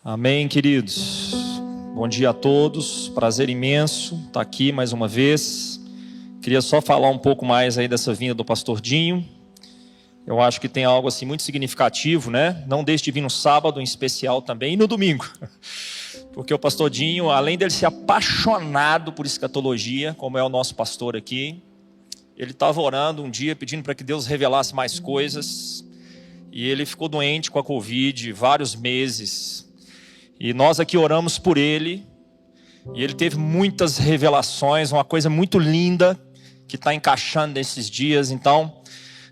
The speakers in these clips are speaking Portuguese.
Amém, queridos. Bom dia a todos. Prazer imenso estar aqui mais uma vez. Queria só falar um pouco mais aí dessa vinda do pastor Dinho. Eu acho que tem algo assim muito significativo, né? Não deixe de vir no sábado em especial também e no domingo. Porque o pastor Dinho, além dele ser apaixonado por escatologia, como é o nosso pastor aqui, ele estava orando um dia pedindo para que Deus revelasse mais coisas. E ele ficou doente com a Covid vários meses. E nós aqui oramos por ele. E ele teve muitas revelações, uma coisa muito linda que está encaixando nesses dias. Então,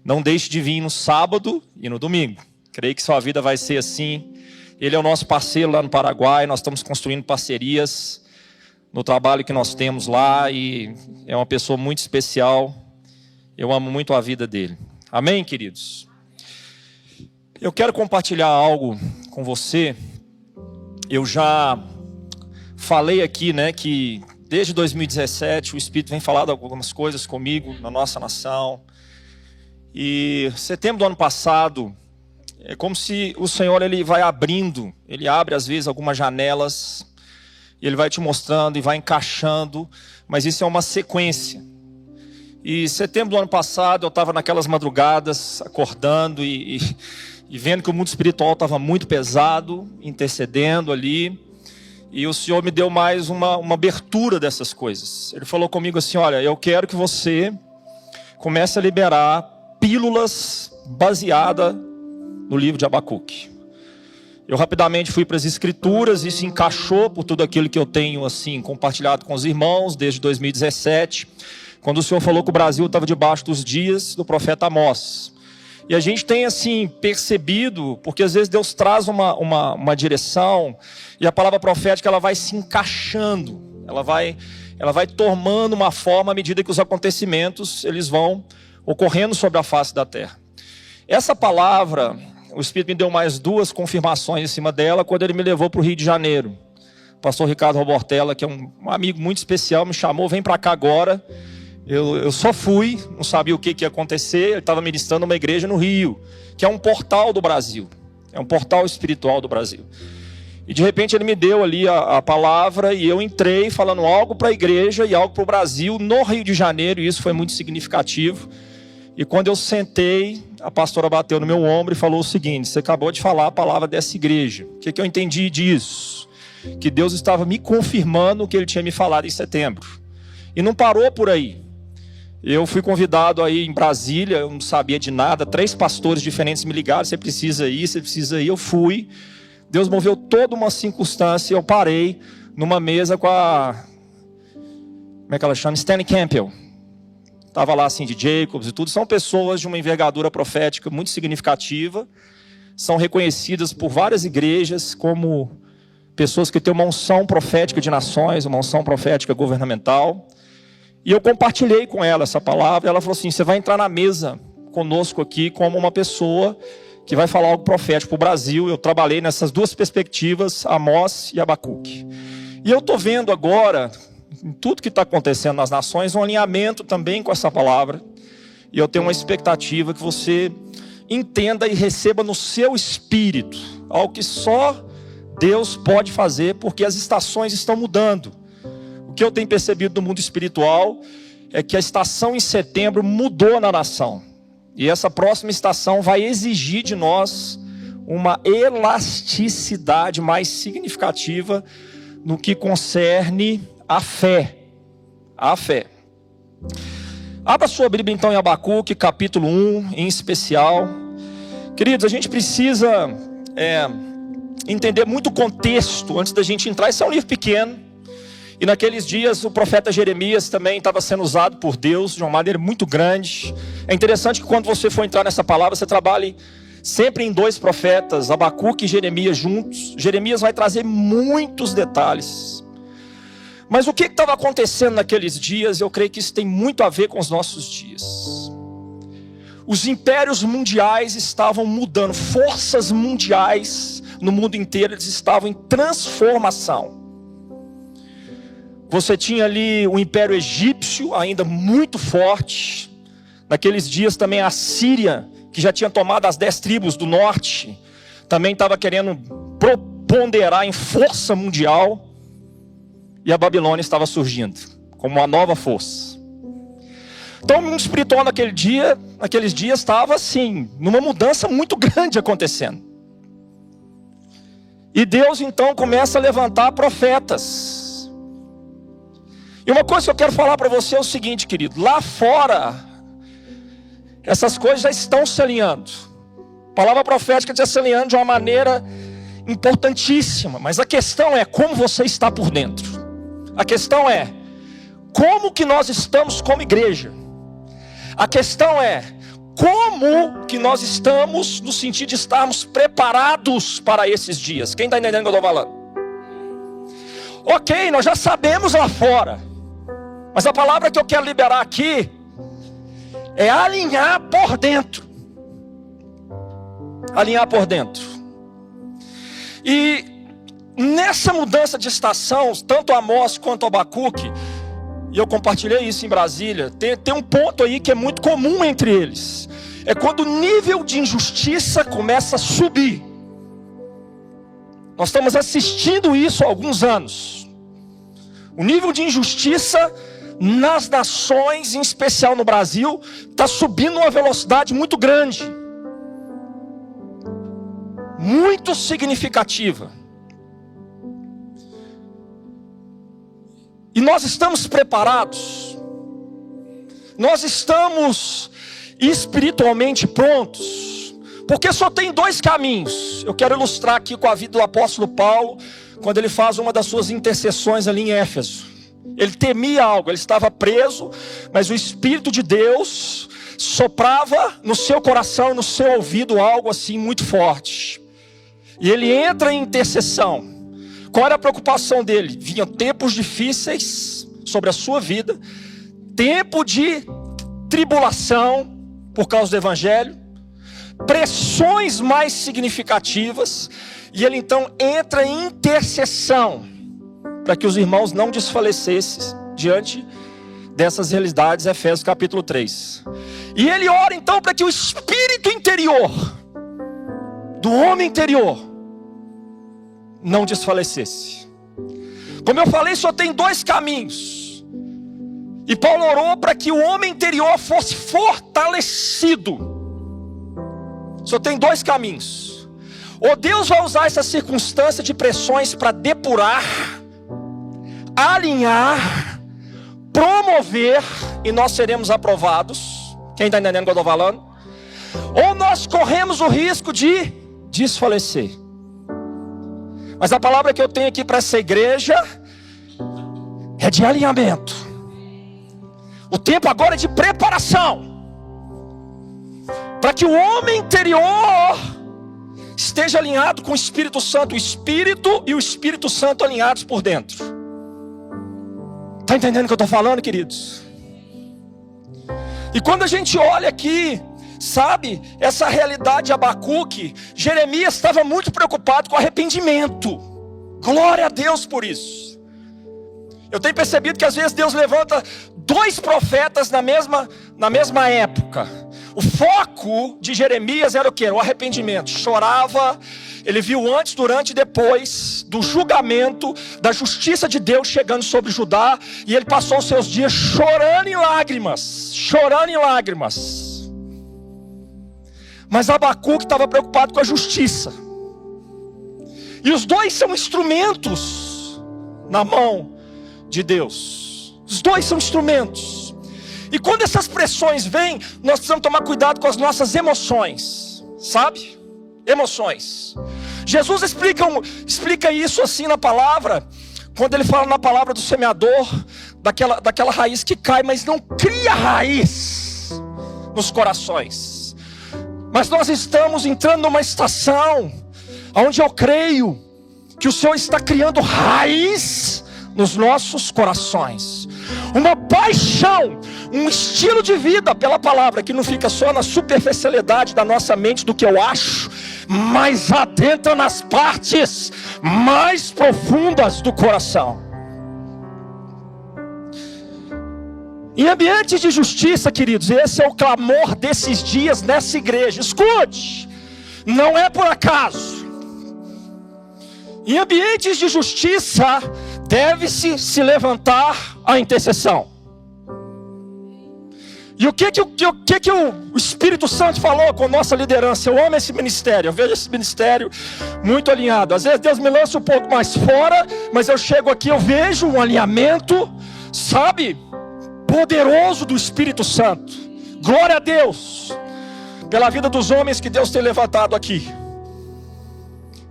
não deixe de vir no sábado e no domingo. Creio que sua vida vai ser assim. Ele é o nosso parceiro lá no Paraguai. Nós estamos construindo parcerias no trabalho que nós temos lá. E é uma pessoa muito especial. Eu amo muito a vida dele. Amém, queridos? Eu quero compartilhar algo com você. Eu já falei aqui, né, que desde 2017 o Espírito vem falando algumas coisas comigo na nossa nação. E setembro do ano passado, é como se o Senhor ele vai abrindo, ele abre às vezes algumas janelas, e ele vai te mostrando e vai encaixando, mas isso é uma sequência. E setembro do ano passado eu estava naquelas madrugadas, acordando e vendo que o mundo espiritual estava muito pesado, intercedendo ali. E o Senhor me deu mais uma abertura dessas coisas. Ele falou comigo assim, olha, eu quero que você comece a liberar pílulas baseadas no livro de Abacuque. Eu rapidamente fui para as escrituras, isso encaixou por tudo aquilo que eu tenho assim compartilhado com os irmãos desde 2017, quando o Senhor falou que o Brasil estava debaixo dos dias do profeta Amós. E a gente tem assim percebido, porque às vezes Deus traz uma direção, e a palavra profética ela vai se encaixando, ela vai tomando uma forma à medida que os acontecimentos eles vão ocorrendo sobre a face da terra. Essa palavra, o Espírito me deu mais duas confirmações em cima dela, quando ele me levou para o Rio de Janeiro. O pastor Ricardo Robortella, que é um amigo muito especial, me chamou, vem para cá agora. Eu só fui, não sabia o que ia acontecer. Ele estava ministrando uma igreja no Rio, que é um portal do Brasil, é um portal espiritual do Brasil. E de repente ele me deu ali a palavra, e eu entrei falando algo para a igreja e algo para o Brasil no Rio de Janeiro, e isso foi muito significativo. E quando eu sentei, a pastora bateu no meu ombro e falou o seguinte: você acabou de falar a palavra dessa igreja. O que eu entendi disso? Que Deus estava me confirmando o que ele tinha me falado em setembro. E não parou por aí. Eu fui convidado aí em Brasília, eu não sabia de nada, 3 pastores diferentes me ligaram, você precisa ir, eu fui. Deus moveu toda uma circunstância, eu parei numa mesa com a, como é que ela chama? Stanley Campbell. Estava lá assim de Jacobs e tudo, são pessoas de uma envergadura profética muito significativa, são reconhecidas por várias igrejas como pessoas que têm uma unção profética de nações, uma unção profética governamental. E eu compartilhei com ela essa palavra, e ela falou assim, você vai entrar na mesa conosco aqui como uma pessoa que vai falar algo profético para o Brasil. Eu trabalhei nessas duas perspectivas, Amós e Abacuque. E eu estou vendo agora, em tudo que está acontecendo nas nações, um alinhamento também com essa palavra. E eu tenho uma expectativa que você entenda e receba no seu espírito algo que só Deus pode fazer, porque as estações estão mudando. O que eu tenho percebido no mundo espiritual é que a estação em setembro mudou na nação. E essa próxima estação vai exigir de nós uma elasticidade mais significativa no que concerne a fé. A fé. Abra sua Bíblia então em Abacuque, capítulo 1, em especial. Queridos, a gente precisa entender muito o contexto antes da gente entrar. Esse é um livro pequeno. E naqueles dias o profeta Jeremias também estava sendo usado por Deus de uma maneira muito grande. É interessante que quando você for entrar nessa palavra, você trabalhe sempre em 2 profetas, Abacuque e Jeremias juntos. Jeremias vai trazer muitos detalhes. Mas o que estava acontecendo naqueles dias, eu creio que isso tem muito a ver com os nossos dias. Os impérios mundiais estavam mudando, forças mundiais no mundo inteiro, eles estavam em transformação. Você tinha ali o Império Egípcio ainda muito forte. Naqueles dias também a Síria, que já tinha tomado as 10 tribos do norte, também estava querendo ponderar em força mundial, e a Babilônia estava surgindo como uma nova força. Então o mundo espiritual naqueles dias estava assim, numa mudança muito grande acontecendo. E Deus então começa a levantar profetas. E uma coisa que eu quero falar para você é o seguinte, querido: lá fora, essas coisas já estão se alinhando. A palavra profética está se alinhando de uma maneira importantíssima. Mas a questão é como você está por dentro. A questão é como que nós estamos como igreja. A questão é como que nós estamos no sentido de estarmos preparados para esses dias. Quem está entendendo o que eu estou falando? Ok, nós já sabemos lá fora. Mas a palavra que eu quero liberar aqui é alinhar por dentro. Alinhar por dentro. E nessa mudança de estação, tanto Amós quanto Abacuque, e eu compartilhei isso em Brasília, tem um ponto aí que é muito comum entre eles. É quando o nível de injustiça começa a subir. Nós estamos assistindo isso há alguns anos. O nível de injustiça nas nações, em especial no Brasil, está subindo uma velocidade muito grande. Muito significativa. E nós estamos preparados. Nós estamos espiritualmente prontos. Porque só tem dois caminhos. Eu quero ilustrar aqui com a vida do apóstolo Paulo, quando ele faz uma das suas intercessões ali em Éfeso. Ele temia algo, ele estava preso, mas o Espírito de Deus soprava no seu coração, no seu ouvido, algo assim muito forte. E ele entra em intercessão. Qual era a preocupação dele? Vinham tempos difíceis sobre a sua vida, tempo de tribulação por causa do Evangelho, pressões mais significativas, e ele então entra em intercessão para que os irmãos não desfalecessem diante dessas realidades. Efésios capítulo 3. E ele ora então para que o espírito interior do homem interior não desfalecesse. Como eu falei, só tem dois caminhos. E Paulo orou para que o homem interior fosse fortalecido. Só tem dois caminhos. Ou Deus vai usar essa circunstância de pressões para depurar, alinhar, promover, e nós seremos aprovados. Quem está entendendo o que eu estou falando? Ou nós corremos o risco de desfalecer. Mas a palavra que eu tenho aqui para essa igreja é de alinhamento. O tempo agora é de preparação, para que o homem interior esteja alinhado com o Espírito Santo. O Espírito e o Espírito Santo alinhados por dentro. Está entendendo o que eu estou falando, queridos? E quando a gente olha aqui, sabe, essa realidade de Abacuque, Jeremias estava muito preocupado com arrependimento. Glória a Deus por isso. Eu tenho percebido que às vezes Deus levanta dois profetas na mesma época. O foco de Jeremias era o quê? O arrependimento. Chorava, ele viu antes, durante e depois do julgamento, da justiça de Deus chegando sobre Judá, e ele passou os seus dias chorando em lágrimas. Chorando em lágrimas. Mas Abacuque estava preocupado com a justiça. E os dois são instrumentos na mão de Deus. Os dois são instrumentos. E quando essas pressões vêm, nós precisamos tomar cuidado com as nossas emoções. Sabe? Emoções. Jesus explica isso assim na palavra, quando ele fala na palavra do semeador, daquela raiz que cai, mas não cria raiz nos corações. Mas nós estamos entrando numa estação onde eu creio que o Senhor está criando raiz nos nossos corações. Uma paixão, um estilo de vida pela palavra, que não fica só na superficialidade da nossa mente, do que eu acho, mas adentra nas partes mais profundas do coração. Em ambientes de justiça, queridos, esse é o clamor desses dias nessa igreja. Escute, não é por acaso. Em ambientes de justiça, deve-se se levantar a intercessão. E o que o Espírito Santo falou com nossa liderança? Eu amo esse ministério, eu vejo esse ministério muito alinhado. Às vezes Deus me lança um pouco mais fora, mas eu chego aqui, eu vejo um alinhamento, sabe, poderoso do Espírito Santo. Glória a Deus pela vida dos homens que Deus tem levantado aqui.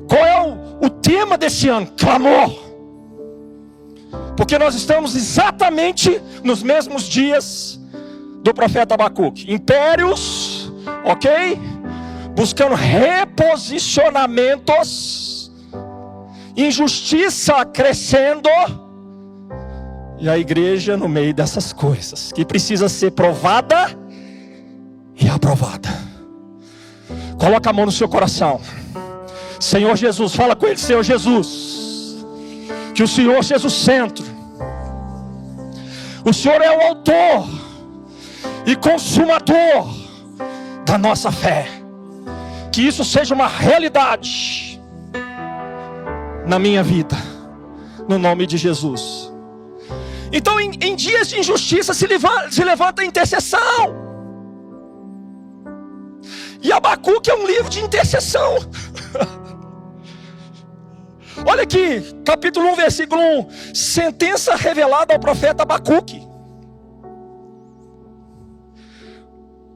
Qual é o tema desse ano? Clamor. Porque nós estamos exatamente nos mesmos dias do profeta Abacuque. Impérios, ok? Buscando reposicionamentos, injustiça crescendo, e a igreja no meio dessas coisas, que precisa ser provada e aprovada. Coloca a mão no seu coração. Senhor Jesus, fala com ele. Senhor Jesus, que o Senhor seja o centro. O Senhor é o autor e consumador da nossa fé. Que isso seja uma realidade na minha vida, no nome de Jesus. Então em dias de injustiça se levanta a intercessão. E Abacuque é um livro de intercessão. Olha aqui, capítulo 1, versículo 1. Sentença revelada ao profeta Abacuque.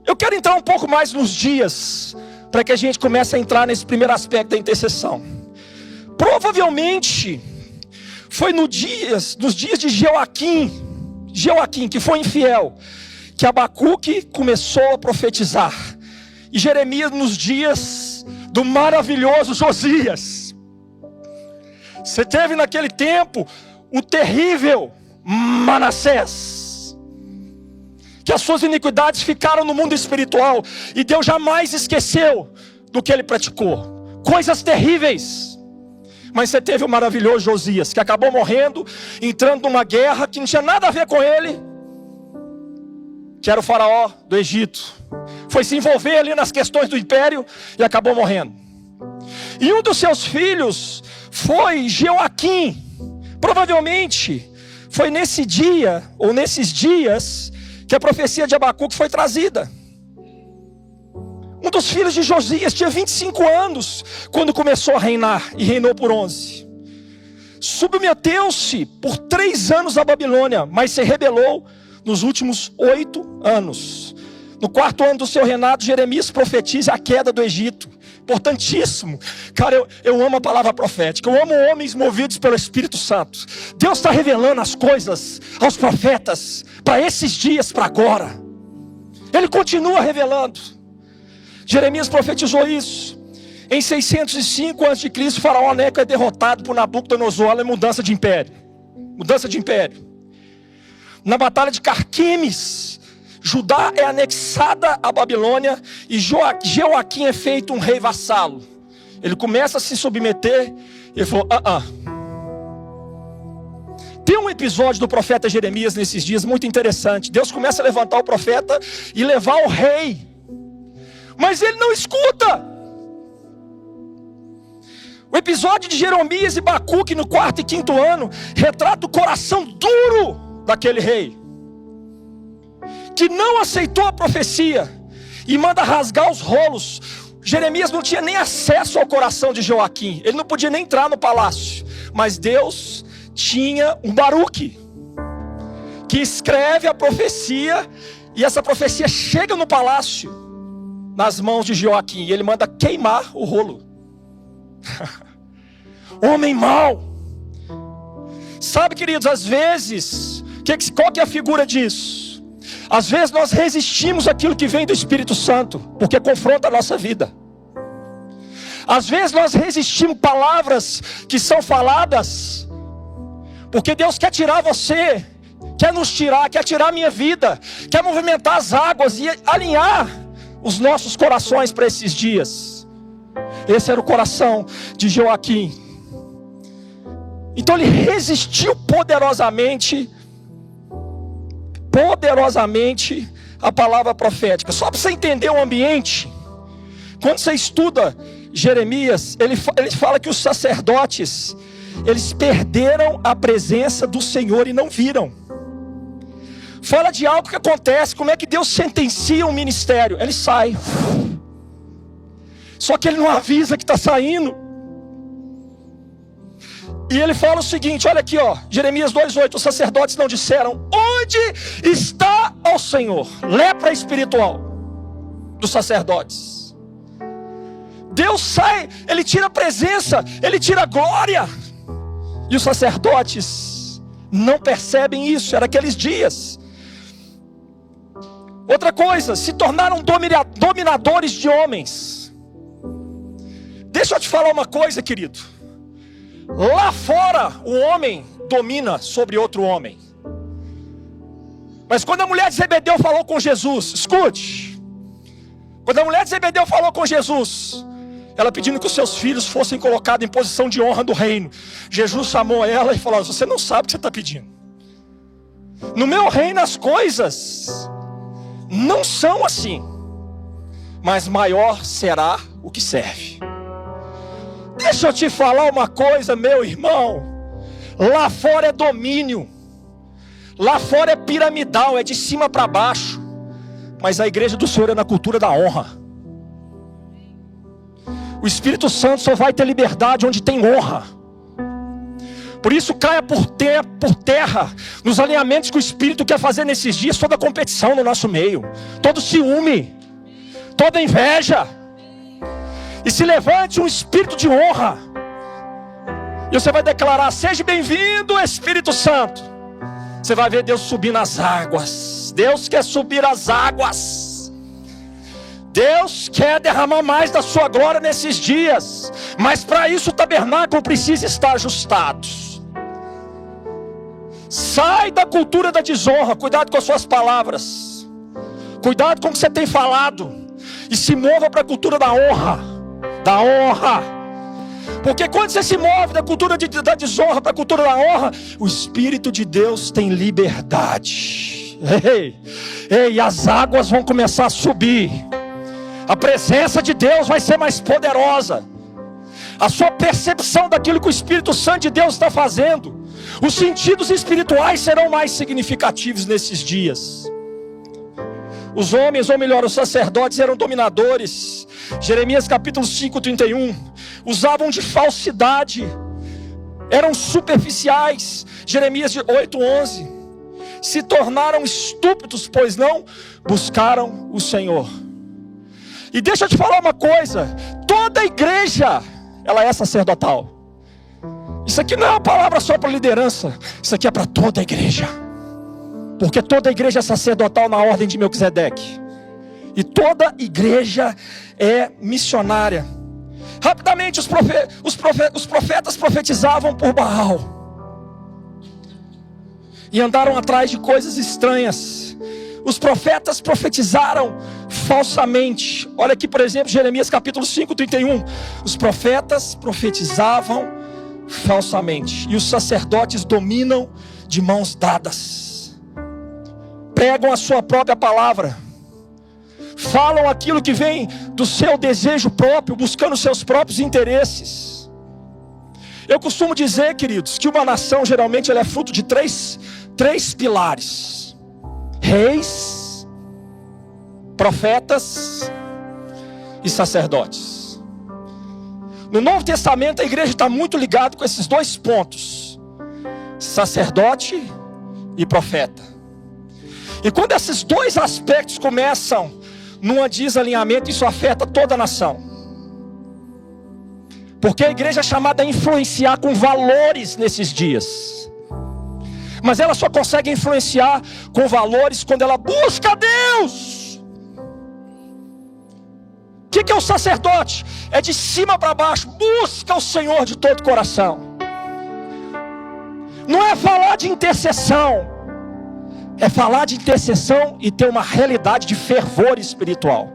Eu quero entrar um pouco mais nos dias, para que a gente comece a entrar nesse primeiro aspecto da intercessão. Provavelmente foi nos dias de Jeoaquim, que foi infiel, que Abacuque começou a profetizar. E Jeremias nos dias do maravilhoso Josias. Você teve naquele tempo o terrível Manassés, que as suas iniquidades ficaram no mundo espiritual, e Deus jamais esqueceu do que ele praticou, coisas terríveis. Mas você teve o maravilhoso Josias, que acabou morrendo, entrando numa guerra que não tinha nada a ver com ele, que era o faraó do Egito. Foi se envolver ali nas questões do império e acabou morrendo. E um dos seus filhos foi Jeoaquim. Provavelmente foi nesse dia, ou nesses dias, que a profecia de Abacuque foi trazida. Um dos filhos de Josias tinha 25 anos quando começou a reinar, e reinou por 11. Submeteu-se por 3 anos à Babilônia, mas se rebelou nos últimos 8 anos. No 4º ano do seu reinado, Jeremias profetiza a queda do Egito. Importantíssimo. Cara, eu amo a palavra profética. Eu amo homens movidos pelo Espírito Santo. Deus está revelando as coisas aos profetas para esses dias, para agora. Ele continua revelando. Jeremias profetizou isso. Em 605 a.C., Faraó Neco é derrotado por Nabucodonosor. Olha a mudança de império. Mudança de império. Na batalha de Carquemes, Judá é anexada à Babilônia e Jeoaquim é feito um rei vassalo. Ele começa a se submeter e ele falou, Tem um episódio do profeta Jeremias nesses dias muito interessante. Deus começa a levantar o profeta e levar o rei, mas ele não escuta. O episódio de Jeremias e Abacuque no 4º e 5º ano retrata o coração duro daquele rei, que não aceitou a profecia e manda rasgar os rolos. Jeremias não tinha nem acesso ao coração de Jeoaquim, ele não podia nem entrar no palácio, mas Deus tinha um Baruque, que escreve a profecia, e essa profecia chega no palácio, nas mãos de Jeoaquim, e ele manda queimar o rolo. Homem mau. Sabe, queridos, às vezes, qual que é a figura disso? Às vezes nós resistimos àquilo que vem do Espírito Santo, porque confronta a nossa vida. Às vezes nós resistimos palavras que são faladas, porque Deus quer tirar você, quer nos tirar, quer tirar a minha vida, quer movimentar as águas e alinhar os nossos corações para esses dias. Esse era o coração de Jeoaquim. Então ele resistiu poderosamente a palavra profética. Só para você entender o ambiente, quando você estuda Jeremias, ele fala que os sacerdotes, eles perderam a presença do Senhor e não viram. Fala de algo que acontece, como é que Deus sentencia um ministério. Ele sai, só que ele não avisa que está saindo. E ele fala o seguinte, olha aqui, Jeremias 2:8, os sacerdotes não disseram: onde está o Senhor? Lepra espiritual dos sacerdotes. Deus sai, ele tira a presença, ele tira a glória, e os sacerdotes não percebem isso. Era aqueles dias. Outra coisa, se tornaram dominadores de homens. Deixa eu te falar uma coisa, querido. Lá fora o homem domina sobre outro homem. Mas quando a mulher de Zebedeu falou com Jesus, escute, quando a mulher de Zebedeu falou com Jesus, ela pedindo que os seus filhos fossem colocados em posição de honra do reino, Jesus chamou ela e falou: você não sabe o que você está pedindo. No meu reino as coisas não são assim, mas maior será o que serve. Deixa eu te falar uma coisa, meu irmão. Lá fora é domínio, lá fora é piramidal, é de cima para baixo. Mas a igreja do Senhor é na cultura da honra. O Espírito Santo só vai ter liberdade onde tem honra. Por isso caia por terra nos alinhamentos que o Espírito quer fazer nesses dias, toda competição no nosso meio, todo ciúme, toda inveja. E se levante um espírito de honra. E você vai declarar: seja bem-vindo, Espírito Santo. Você vai ver Deus subir nas águas. Deus quer subir as águas. Deus quer derramar mais da sua glória nesses dias. Mas para isso o tabernáculo precisa estar ajustado. Sai da cultura da desonra. Cuidado com as suas palavras. Cuidado com o que você tem falado. E se mova para a cultura da honra. Da honra. Porque quando você se move da cultura da desonra para a cultura da honra, o Espírito de Deus tem liberdade. Ei, as águas vão começar a subir. A presença de Deus vai ser mais poderosa. A sua percepção daquilo que o Espírito Santo de Deus está fazendo, os sentidos espirituais serão mais significativos nesses dias. Os homens, ou melhor, os sacerdotes eram dominadores. Jeremias capítulo 5:31. Usavam de falsidade, eram superficiais. Jeremias 8:11. Se tornaram estúpidos, pois não buscaram o Senhor. E deixa eu te falar uma coisa: toda igreja, ela é sacerdotal. Isso aqui não é uma palavra só para liderança, isso aqui é para toda a igreja. Porque toda a igreja é sacerdotal na ordem de Melquisedeque. E toda igreja é missionária. Rapidamente os profetas profetizavam por Baal. E andaram atrás de coisas estranhas. Os profetas profetizaram falsamente. Olha aqui, por exemplo, Jeremias capítulo 5:31. Os profetas profetizavam falsamente. E os sacerdotes dominam de mãos dadas. Pregam a sua própria palavra. Falam aquilo que vem do seu desejo próprio, buscando seus próprios interesses. Eu costumo dizer, queridos, que uma nação geralmente ela é fruto de três pilares: reis, profetas e sacerdotes. No Novo Testamento a igreja está muito ligada com esses dois pontos: sacerdote e profeta. E quando esses dois aspectos começam num desalinhamento, isso afeta toda a nação. Porque a igreja é chamada a influenciar com valores nesses dias. Mas ela só consegue influenciar com valores quando ela busca Deus. O que é o sacerdote? É de cima para baixo. Busca o Senhor de todo o coração. Não é falar de intercessão. É falar de intercessão e ter uma realidade de fervor espiritual.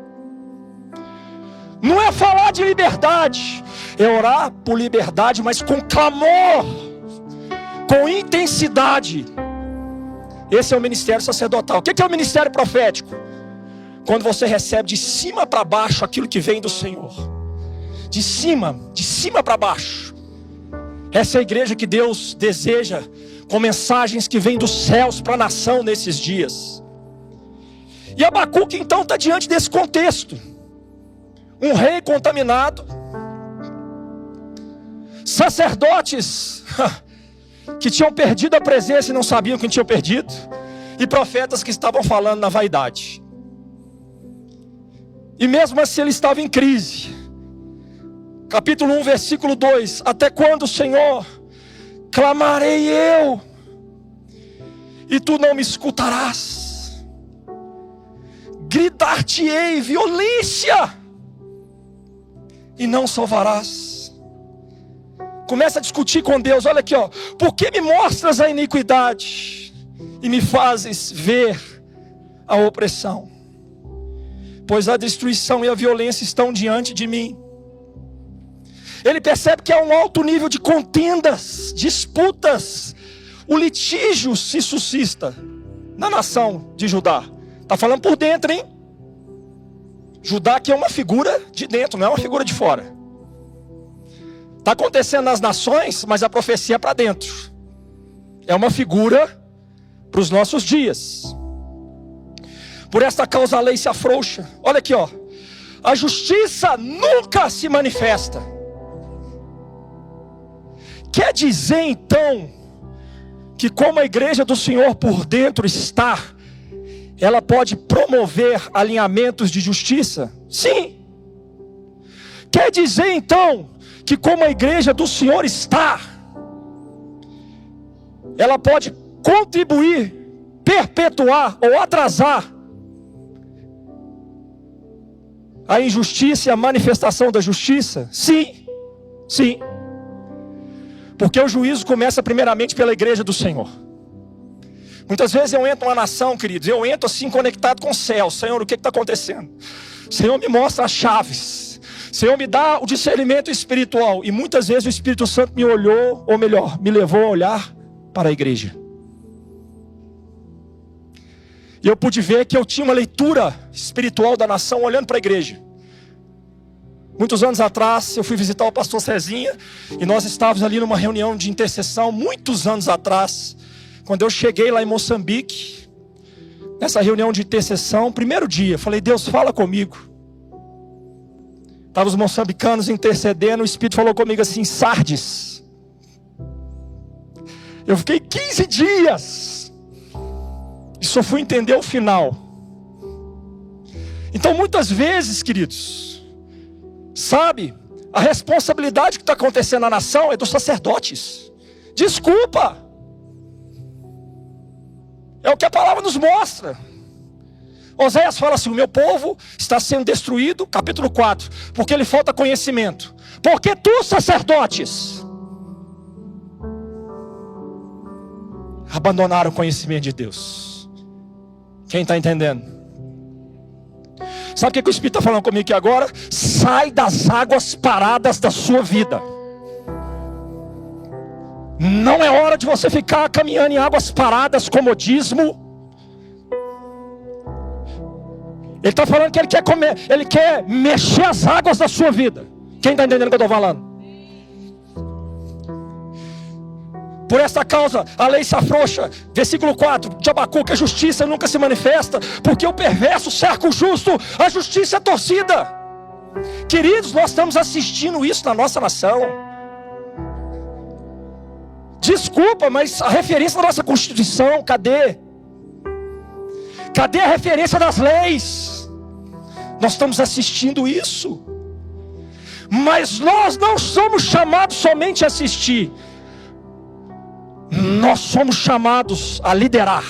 Não é falar de liberdade. É orar por liberdade, mas com clamor, com intensidade. Esse é o ministério sacerdotal. O que é o ministério profético? Quando você recebe de cima para baixo aquilo que vem do Senhor. de cima para baixo. Essa é a igreja que Deus deseja, com mensagens que vêm dos céus para a nação nesses dias. E Abacuque então está diante desse contexto. Um rei contaminado, sacerdotes que tinham perdido a presença e não sabiam que tinham perdido, e profetas que estavam falando na vaidade. E mesmo assim ele estava em crise. Capítulo 1, versículo 2: até quando, Senhor, clamarei eu, e tu não me escutarás? Gritar-te-ei violência, e não salvarás. Começa a discutir com Deus. Olha aqui, ó. Por que me mostras a iniquidade e me fazes ver a opressão? Pois a destruição e a violência estão diante de mim. Ele percebe que há um alto nível de contendas, disputas. O litígio se suscita na nação de Judá. Está falando por dentro, hein? Judá que é uma figura de dentro, não é uma figura de fora. Está acontecendo nas nações, mas a profecia é para dentro. É uma figura para os nossos dias. Por esta causa a lei se afrouxa. Olha aqui, ó. A justiça nunca se manifesta. Quer dizer então que como a igreja do Senhor por dentro está, ela pode promover alinhamentos de justiça? Sim. Quer dizer então que como a igreja do Senhor está, ela pode contribuir, perpetuar ou atrasar a injustiça e a manifestação da justiça? Sim, sim. Porque o juízo começa primeiramente pela igreja do Senhor. Muitas vezes eu entro numa nação, queridos, eu entro assim conectado com o céu. Senhor, o que está acontecendo? Senhor, me mostra as chaves. Senhor, me dá o discernimento espiritual. E muitas vezes o Espírito Santo me olhou, ou melhor, me levou a olhar para a igreja. E eu pude ver que eu tinha uma leitura espiritual da nação olhando para a igreja. Muitos anos atrás, eu fui visitar o pastor Cezinha, e nós estávamos ali numa reunião de intercessão, muitos anos atrás, quando eu cheguei lá em Moçambique, nessa reunião de intercessão, primeiro dia, falei: Deus, fala comigo. Estavam os moçambicanos intercedendo, o Espírito falou comigo assim: Sardes. Eu fiquei 15 dias, e só fui entender o final. Então muitas vezes, queridos, sabe, a responsabilidade que está acontecendo na nação é dos sacerdotes. Desculpa. É o que a palavra nos mostra. Oséias fala assim: o meu povo está sendo destruído, capítulo 4, porque lhe falta conhecimento. Porque tu, sacerdotes, abandonaram o conhecimento de Deus. Quem está entendendo? Sabe o que o Espírito está falando comigo aqui agora? Sai das águas paradas da sua vida. Não é hora de você ficar caminhando em águas paradas, comodismo. Ele está falando que ele quer mexer as águas da sua vida. Quem está entendendo o que eu estou falando? Por esta causa a lei se afrouxa. Versículo 4 de Abacuque: a justiça nunca se manifesta, porque o perverso cerca o justo, a justiça é torcida. Queridos, nós estamos assistindo isso na nossa nação. Desculpa, mas a referência da nossa Constituição, cadê? Cadê a referência das leis? Nós estamos assistindo isso. Mas nós não somos chamados somente a assistir. Nós somos chamados a liderar.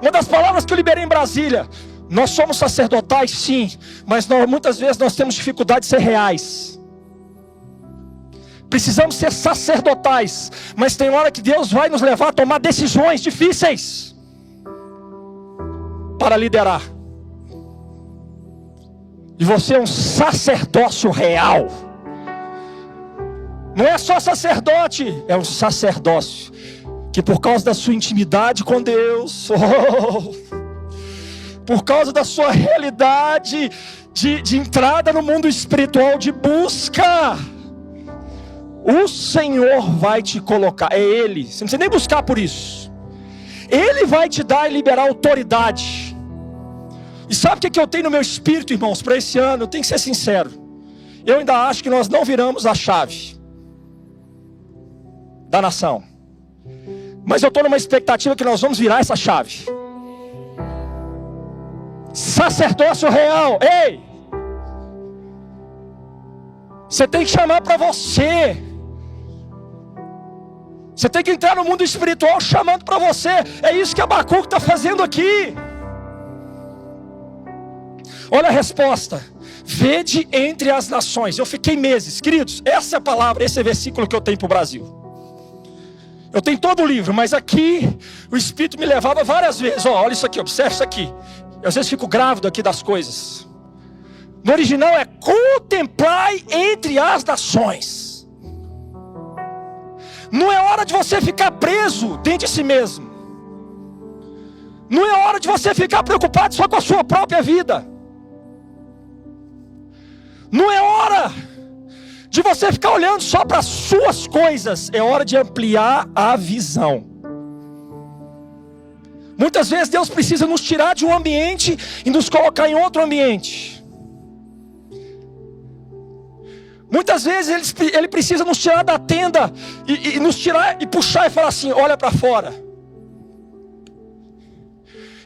Uma das palavras que eu liberei em Brasília: nós somos sacerdotais, sim, mas muitas vezes nós temos dificuldade de ser reais. Precisamos ser sacerdotais, mas tem hora que Deus vai nos levar a tomar decisões difíceis para liderar. E você é um sacerdócio real. Não é só sacerdote, é um sacerdócio que por causa da sua intimidade com Deus, por causa da sua realidade de entrada no mundo espiritual, de busca, o Senhor vai te colocar. É Ele, você não precisa nem buscar por isso. Ele vai te dar e liberar autoridade. E sabe o que eu tenho no meu espírito, irmãos, para esse ano? Eu tenho que ser sincero, eu ainda acho que nós não viramos a chave da nação, mas eu estou numa expectativa que nós vamos virar essa chave. Sacerdócio real, ei, você tem que chamar para você. Você tem que entrar no mundo espiritual chamando para você. É isso que Abacuque está fazendo aqui. Olha a resposta: vede entre as nações. Eu fiquei meses, queridos, essa é a palavra, esse é o versículo que eu tenho para o Brasil. Eu tenho todo o livro, mas aqui o Espírito me levava várias vezes. Olha isso aqui, observe isso aqui. Eu às vezes fico grávido aqui das coisas. No original é: contemplai entre as nações. Não é hora de você ficar preso dentro de si mesmo. Não é hora de você ficar preocupado só com a sua própria vida. Não é hora de você ficar olhando só para as suas coisas. É hora de ampliar a visão. Muitas vezes Deus precisa nos tirar de um ambiente e nos colocar em outro ambiente. Muitas vezes Ele precisa nos tirar da tenda e nos tirar e puxar e falar assim: olha para fora.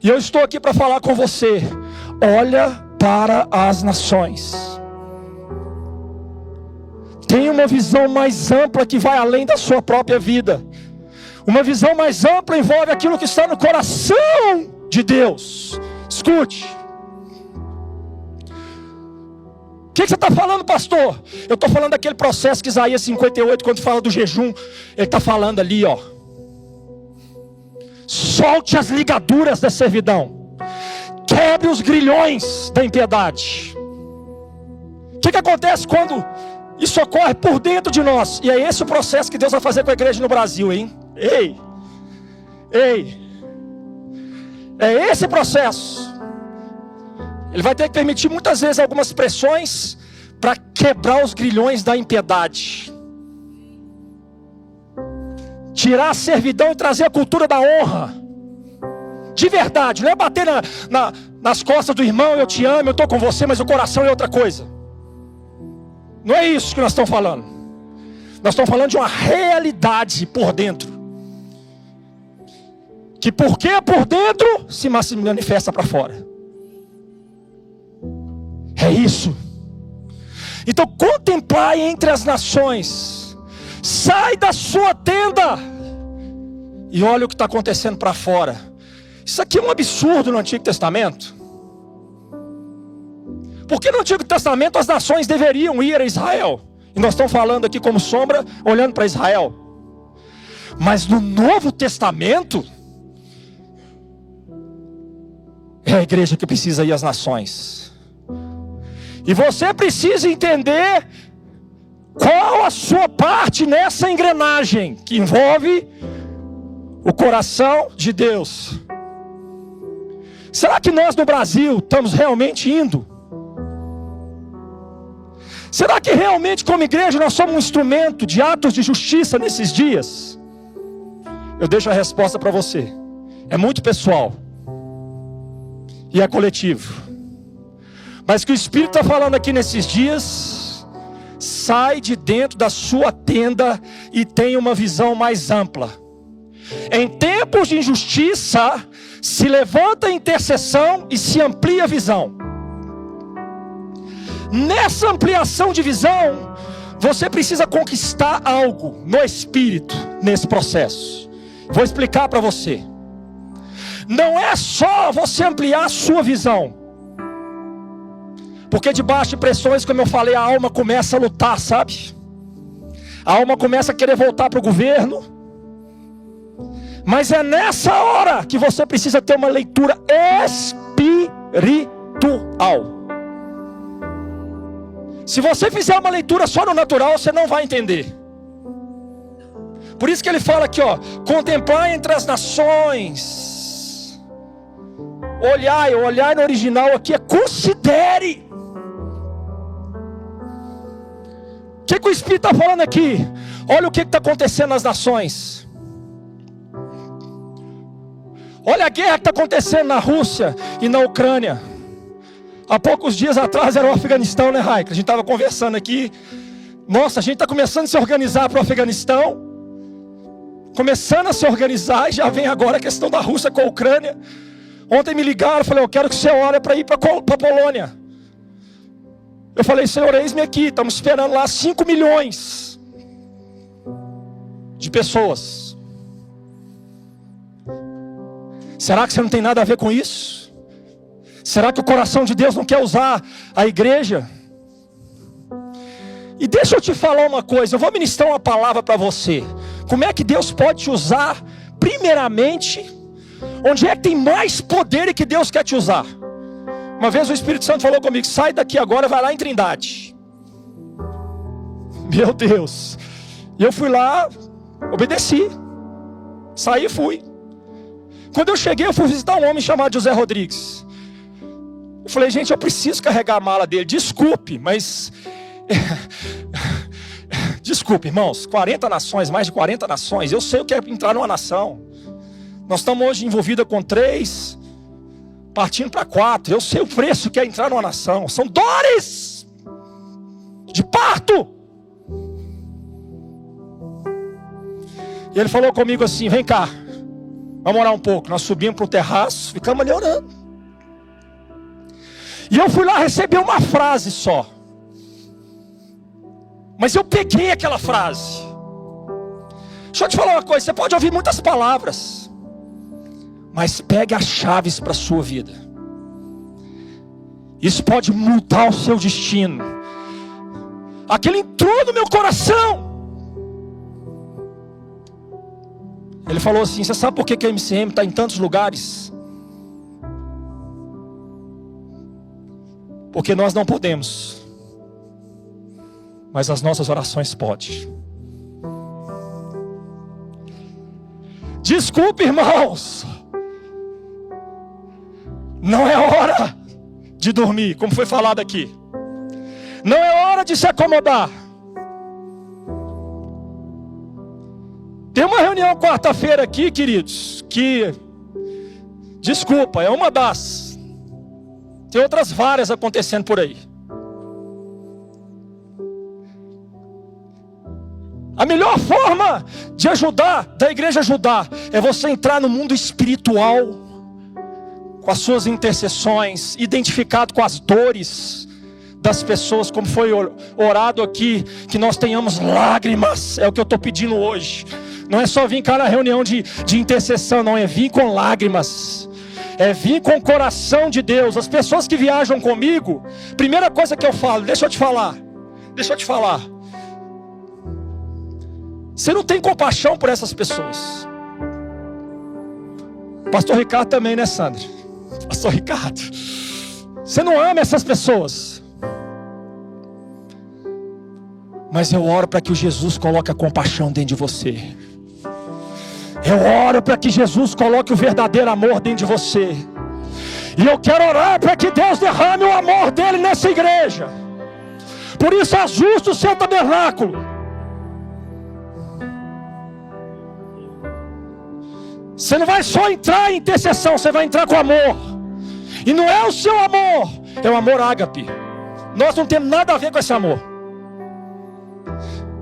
E eu estou aqui para falar com você: olha para as nações. Tenha uma visão mais ampla que vai além da sua própria vida. Uma visão mais ampla envolve aquilo que está no coração de Deus. Escute. O que você está falando, pastor? Eu estou falando daquele processo que Isaías 58, quando fala do jejum, ele está falando ali, ó: solte as ligaduras da servidão, quebre os grilhões da impiedade. O que acontece quando isso ocorre por dentro de nós? E é esse o processo que Deus vai fazer com a igreja no Brasil, hein? Ei, é esse processo. Ele vai ter que permitir muitas vezes algumas pressões para quebrar os grilhões da impiedade, tirar a servidão e trazer a cultura da honra. De verdade, não é bater nas costas do irmão: eu te amo, eu estou com você, mas o coração é outra coisa. Não é isso que nós estamos falando. Nós estamos falando de uma realidade por dentro, que porque é por dentro se manifesta para fora. É isso. Então, contemplai entre as nações. Sai da sua tenda e olha o que está acontecendo para fora. Isso aqui é um absurdo no Antigo Testamento. Porque no Antigo Testamento as nações deveriam ir a Israel, e nós estamos falando aqui como sombra, olhando para Israel. Mas no Novo Testamento é a igreja que precisa ir às nações. E você precisa entender qual a sua parte nessa engrenagem que envolve o coração de Deus. Será que nós no Brasil estamos realmente indo? Será que realmente como igreja nós somos um instrumento de atos de justiça nesses dias? Eu deixo a resposta para você. É muito pessoal e é coletivo. Mas que o Espírito está falando aqui nesses dias: sai de dentro da sua tenda e tenha uma visão mais ampla. Em tempos de injustiça, se levanta a intercessão e se amplia a visão. Nessa ampliação de visão, você precisa conquistar algo no Espírito, nesse processo. Vou explicar para você. Não é só você ampliar a sua visão, porque debaixo de pressões, como eu falei, a alma começa a lutar, sabe? A alma começa a querer voltar para o governo. Mas é nessa hora que você precisa ter uma leitura espiritual. Se você fizer uma leitura só no natural, você não vai entender. Por isso que ele fala aqui, ó: contemplai entre as nações. Olhai no original aqui é considere. que o Espírito está falando aqui? Olha o que está acontecendo nas nações. Olha a guerra que está acontecendo na Rússia e na Ucrânia. Há poucos dias atrás era o Afeganistão, né, Raika? A gente estava conversando aqui. Nossa, a gente está começando a se organizar para o Afeganistão. Começando a se organizar, e já vem agora a questão da Rússia com a Ucrânia. Ontem me ligaram, eu falei, eu quero que você ore para ir para a Polônia. Eu falei, Senhor, eis-me aqui, estamos esperando lá 5 milhões de pessoas. Será que você não tem nada a ver com isso? Será que o coração de Deus não quer usar a igreja? E deixa eu te falar uma coisa, eu vou ministrar uma palavra para você. Como é que Deus pode te usar? Primeiramente, onde é que tem mais poder e que Deus quer te usar? Uma vez o Espírito Santo falou comigo, sai daqui agora, vai lá em Trindade. Meu Deus. E eu fui lá, obedeci. Saí e fui. Quando eu cheguei, eu fui visitar um homem chamado José Rodrigues. Eu falei, gente, eu preciso carregar a mala dele. Desculpe, mas... Desculpe, irmãos, 40 nações, mais de 40 nações. Eu sei o que é entrar numa nação. Nós estamos hoje envolvidos com 3, partindo para 4. Eu sei o preço que é entrar numa nação. São dores de parto. E ele falou comigo assim, vem cá, vamos orar um pouco. Nós subimos para o terraço, ficamos ali orando. E eu fui lá receber uma frase só. Mas eu peguei aquela frase. Deixa eu te falar uma coisa, você pode ouvir muitas palavras, mas pegue as chaves para a sua vida. Isso pode mudar o seu destino. Aquele entrou no meu coração. Ele falou assim, você sabe por que a MCM está em tantos lugares? Porque nós não podemos, mas as nossas orações podem. Desculpe, irmãos, não é hora de dormir, como foi falado aqui. Não é hora de se acomodar. Tem uma reunião quarta-feira aqui, queridos, que, desculpa, é uma das. Tem outras várias acontecendo por aí. A melhor forma de ajudar, da igreja ajudar, é você entrar no mundo espiritual, com as suas intercessões, identificado com as dores das pessoas, como foi orado aqui, que nós tenhamos lágrimas, é o que eu estou pedindo hoje. Não é só vir cá na reunião de intercessão, não, é vir com lágrimas, é vir com o coração de Deus. As pessoas que viajam comigo, primeira coisa que eu falo, deixa eu te falar, você não tem compaixão por essas pessoas. Pastor Ricardo também, né, Sandra? Pastor Ricardo, você não ama essas pessoas. Mas eu oro para que o Jesus coloque a compaixão dentro de você. Eu oro para que Jesus coloque o verdadeiro amor dentro de você. E eu quero orar para que Deus derrame o amor dele nessa igreja. Por isso ajuste o seu tabernáculo. Você não vai só entrar em intercessão, você vai entrar com amor. E não é o seu amor, é o amor ágape. Nós não temos nada a ver com esse amor.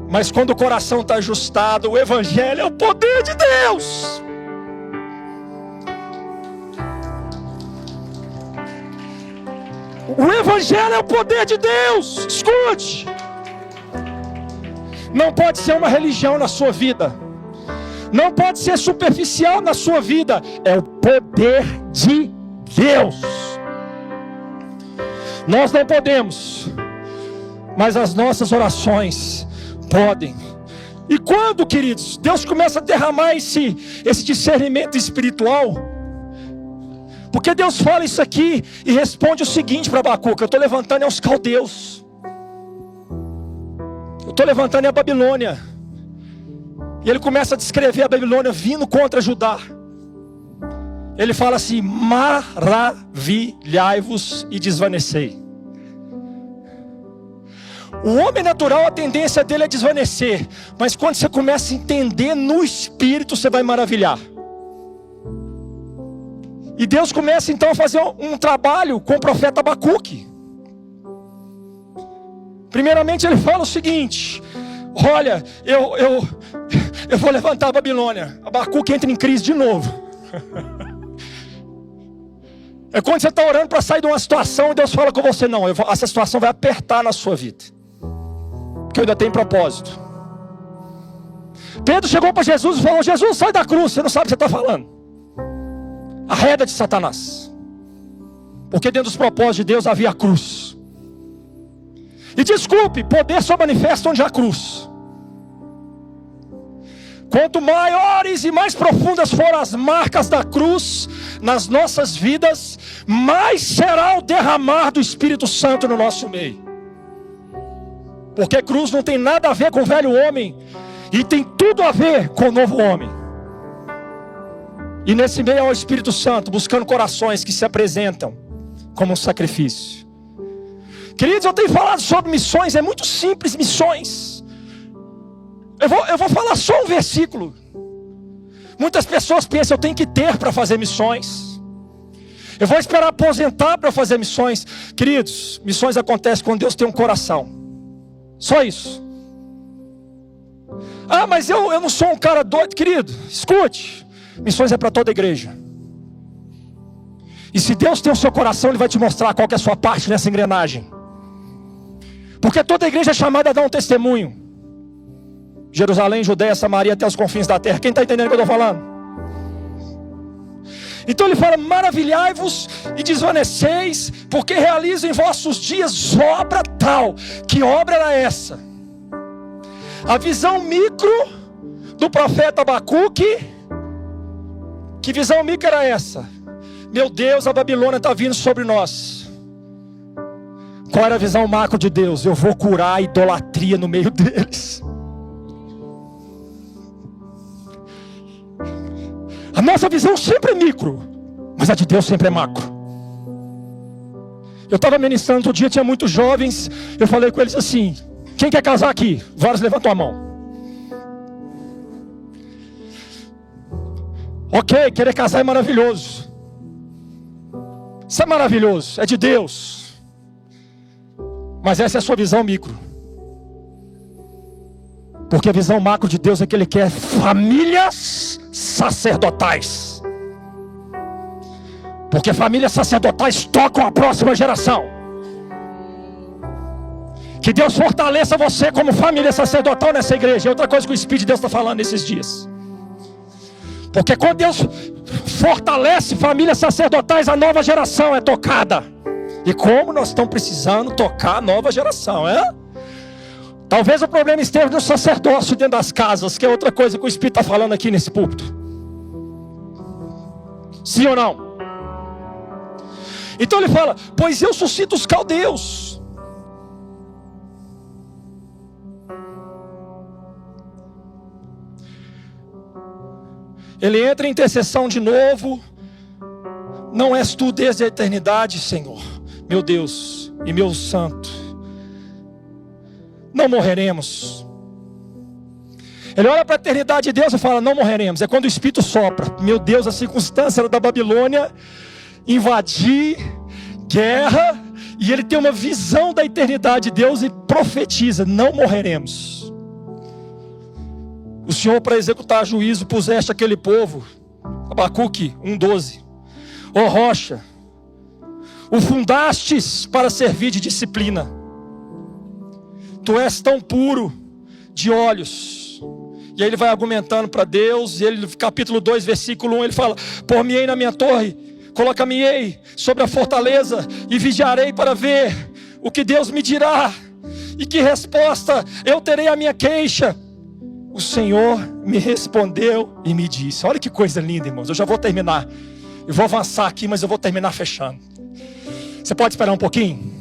Mas quando o coração está ajustado, o evangelho é o poder de Deus. O evangelho é o poder de Deus. Escute. Não pode ser uma religião na sua vida. Não pode ser superficial na sua vida. É o poder de Deus. Nós não podemos, mas as nossas orações podem. E quando, queridos, Deus começa a derramar esse discernimento espiritual, porque Deus fala isso aqui e responde o seguinte para Abacuque: eu estou levantando os caldeus, eu estou levantando a Babilônia. E ele começa a descrever a Babilônia vindo contra Judá. Ele fala assim: maravilhai-vos e desvanecei. O homem natural, a tendência dele é desvanecer. Mas quando você começa a entender no Espírito, você vai maravilhar. E Deus começa então a fazer um trabalho com o profeta Abacuque. Primeiramente ele fala o seguinte: olha, eu vou levantar a Babilônia. Abacuque entra em crise de novo. É quando você está orando para sair de uma situação e Deus fala com você: não, essa situação vai apertar na sua vida, porque eu ainda tenho propósito. Pedro chegou para Jesus e falou: Jesus, sai da cruz, você não sabe o que você está falando. Arreda de Satanás, porque dentro dos propósitos de Deus havia a cruz. E desculpe, poder só manifesta onde há cruz. Quanto maiores e mais profundas forem as marcas da cruz nas nossas vidas, mais será o derramar do Espírito Santo no nosso meio. Porque cruz não tem nada a ver com o velho homem, e tem tudo a ver com o novo homem. E nesse meio é o Espírito Santo buscando corações que se apresentam como um sacrifício. Queridos, eu tenho falado sobre missões, é muito simples missões. Eu vou falar só um versículo. Muitas pessoas pensam: eu tenho que ter para fazer missões. Eu vou esperar aposentar para fazer missões. Queridos, missões acontecem quando Deus tem um coração. Só isso. Ah, mas eu não sou um cara doido. Querido, escute. Missões é para toda a igreja. E se Deus tem o seu coração, Ele vai te mostrar qual que é a sua parte nessa engrenagem. Porque toda a igreja é chamada a dar um testemunho. Jerusalém, Judeia, Samaria, até os confins da terra. Quem está entendendo o que eu estou falando? Então ele fala: maravilhai-vos e desvaneceis, porque realizo em vossos dias obra tal. Que obra era essa? A visão micro do profeta Abacuque. Que visão micro era essa? Meu Deus, a Babilônia está vindo sobre nós. Qual era a visão macro de Deus? Eu vou curar a idolatria no meio deles. A nossa visão sempre é micro, mas a de Deus sempre é macro. Eu estava ministrando outro dia, tinha muitos jovens. Eu falei com eles assim: quem quer casar aqui? Vários levantam a mão. Ok, querer casar é maravilhoso. Isso é maravilhoso, é de Deus. Mas essa é a sua visão micro. Porque a visão macro de Deus é que Ele quer famílias sacerdotais. Porque famílias sacerdotais tocam a próxima geração. Que Deus fortaleça você como família sacerdotal nessa igreja. É outra coisa que o Espírito de Deus está falando nesses dias. Porque quando Deus fortalece famílias sacerdotais, a nova geração é tocada. E como nós estamos precisando tocar a nova geração, é? Talvez o problema esteja no sacerdócio dentro das casas, que é outra coisa que o Espírito está falando aqui nesse púlpito. Sim ou não? Então ele fala: pois eu suscito os caldeus. Ele entra em intercessão de novo. Não és tu desde a eternidade, Senhor, meu Deus e meu santo. Não morreremos. Ele olha para a eternidade de Deus e fala: não morreremos. É quando o Espírito sopra. Meu Deus, a circunstância era da Babilônia invadir, guerra, e ele tem uma visão da eternidade de Deus e profetiza: não morreremos. O Senhor, para executar juízo, puseste aquele povo. Abacuque 1:12. Ó rocha, o fundastes para servir de disciplina. Tu és tão puro de olhos. E aí ele vai argumentando para Deus. E ele, no capítulo 2, versículo 1, ele fala: por-me-ei na minha torre, coloca-me-ei sobre a fortaleza, e vigiarei para ver o que Deus me dirá, e que resposta eu terei à minha queixa. O Senhor me respondeu e me disse. Olha que coisa linda, irmãos. Eu já vou terminar. Eu vou avançar aqui, mas eu vou terminar fechando. Você pode esperar um pouquinho?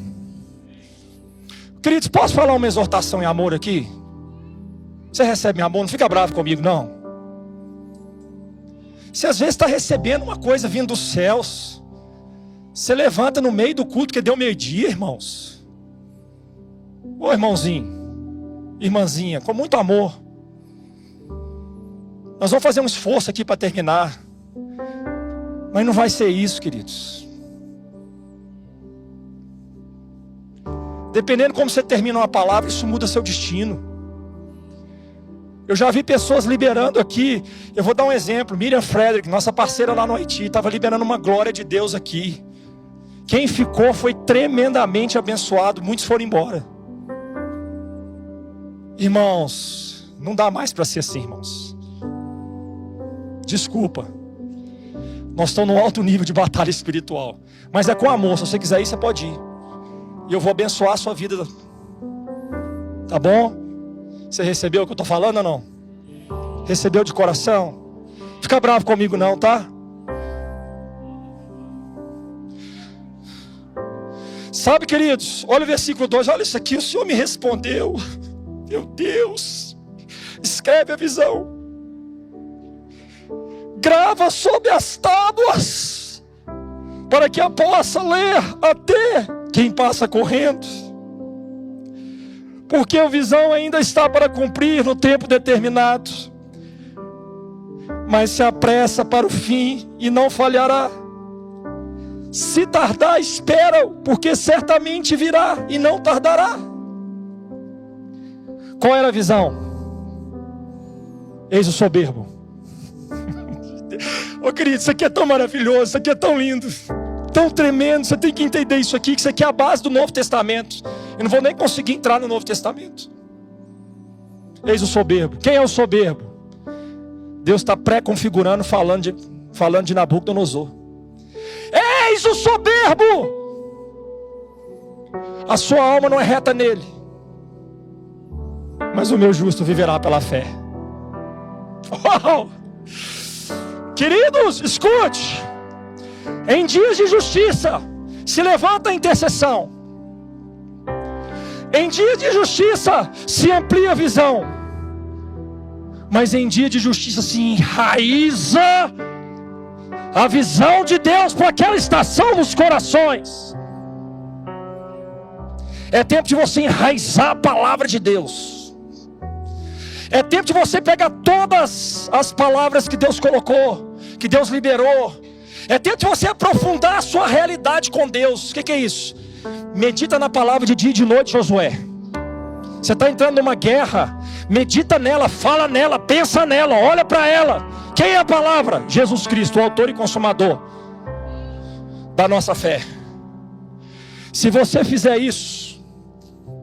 Queridos, posso falar uma exortação em amor aqui? Você recebe em amor, não fica bravo comigo, não. Você às vezes está recebendo uma coisa vindo dos céus. Você levanta no meio do culto que deu meio-dia, irmãos. Ô irmãozinho, irmãzinha, com muito amor, nós vamos fazer um esforço aqui para terminar, mas não vai ser isso, queridos. Dependendo como você termina uma palavra, isso muda seu destino. Eu já vi pessoas liberando aqui. Eu vou dar um exemplo. Miriam Frederick, nossa parceira lá no Haiti, estava liberando uma glória de Deus aqui. Quem ficou foi tremendamente abençoado. Muitos foram embora. Irmãos, não dá mais para ser assim, irmãos. Desculpa. Nós estamos num alto nível de batalha espiritual. Mas é com amor. Se você quiser ir, você pode ir. E eu vou abençoar a sua vida. Tá bom? Você recebeu o que eu estou falando ou não? Recebeu de coração? Fica bravo comigo não, tá? Sabe, queridos, olha o versículo 2, olha isso aqui. O Senhor me respondeu. Meu Deus, escreve a visão, grava sobre as tábuas, para que eu possa ler até quem passa correndo. Porque a visão ainda está para cumprir no tempo determinado, mas se apressa para o fim e não falhará. Se tardar, espera-o, porque certamente virá e não tardará. Qual era a visão? Eis o soberbo. Ô querido, isso aqui é tão maravilhoso, isso aqui é tão lindo, tão tremendo. Você tem que entender isso aqui, que isso aqui é a base do Novo Testamento. Eu não vou nem conseguir entrar no Novo Testamento. Eis o soberbo. Quem é o soberbo? Deus está pré-configurando, falando de Nabucodonosor. Eis o soberbo! A sua alma não é reta nele, mas o meu justo viverá pela fé. Oh! Queridos, escute. Em dias de justiça se levanta a intercessão. Em dia de justiça se amplia a visão, mas em dia de justiça se enraiza a visão de Deus para aquela estação nos corações. É tempo de você enraizar a palavra de Deus. É tempo de você pegar todas as palavras que Deus colocou, que Deus liberou. É tempo de você aprofundar a sua realidade com Deus. O que é isso? Medita na palavra de dia e de noite, Josué. Você está entrando numa guerra, medita nela, fala nela, pensa nela, olha para ela. Quem é a palavra? Jesus Cristo, o autor e consumador da nossa fé. Se você fizer isso,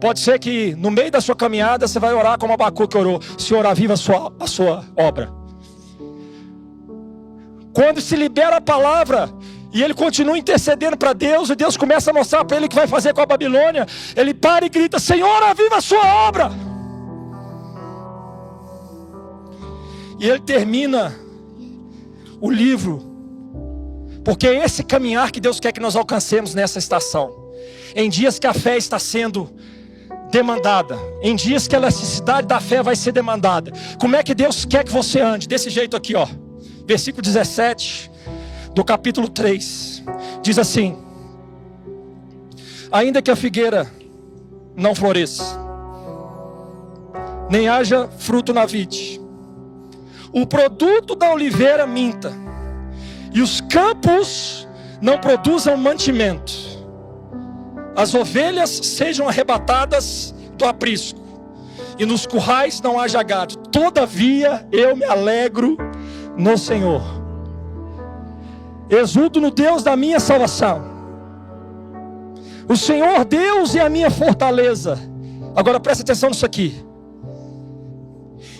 pode ser que no meio da sua caminhada você vai orar como Abacuque orou: Senhor, aviva a sua obra. Quando se libera a palavra e ele continua intercedendo para Deus, e Deus começa a mostrar para ele o que vai fazer com a Babilônia, ele para e grita: Senhor, aviva a sua obra. E ele termina o livro, porque é esse caminhar que Deus quer que nós alcancemos nessa estação. Em dias que a fé está sendo demandada, em dias que a elasticidade da fé vai ser demandada, como é que Deus quer que você ande? Desse jeito aqui, ó. Versículo 17 do capítulo 3 diz assim: ainda que a figueira não floresça, nem haja fruto na vide, o produto da oliveira minta, e os campos não produzam mantimento, as ovelhas sejam arrebatadas do aprisco, e nos currais não haja gado, todavia eu me alegro no Senhor, exulto no Deus da minha salvação. O Senhor Deus é a minha fortaleza. Agora presta atenção nisso aqui.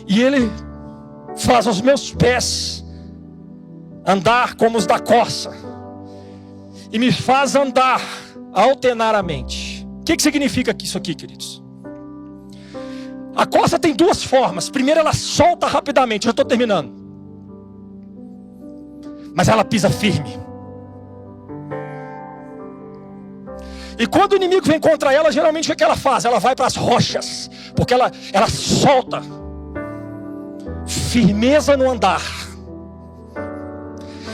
E Ele faz os meus pés andar como os da corça, e me faz andar alternaramente. O que significa isso aqui, queridos? A corça tem duas formas. Primeiro, ela solta rapidamente. Já estou terminando. Mas ela pisa firme. E quando o inimigo vem contra ela, geralmente o que ela faz? Ela vai para as rochas, porque ela solta. Firmeza no andar.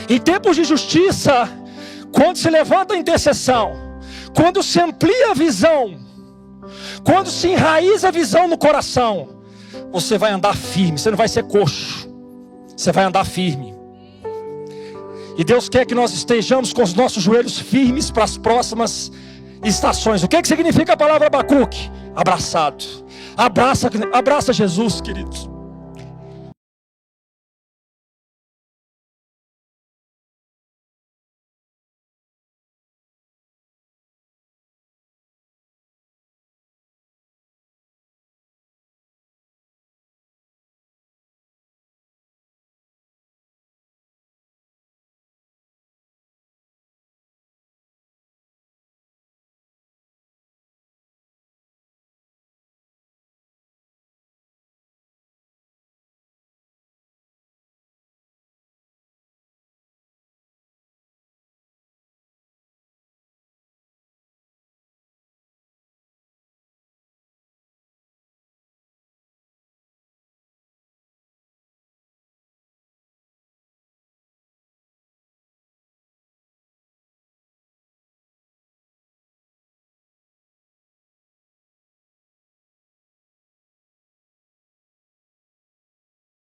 Em tempos de justiça, quando se levanta a intercessão, quando se amplia a visão, Quando se enraiza a visão no coração, você vai andar firme, você não vai ser coxo, você vai andar firme. E Deus quer que nós estejamos com os nossos joelhos firmes para as próximas estações. O que significa a palavra Abacuque? Abraçado. Abraça Jesus, queridos.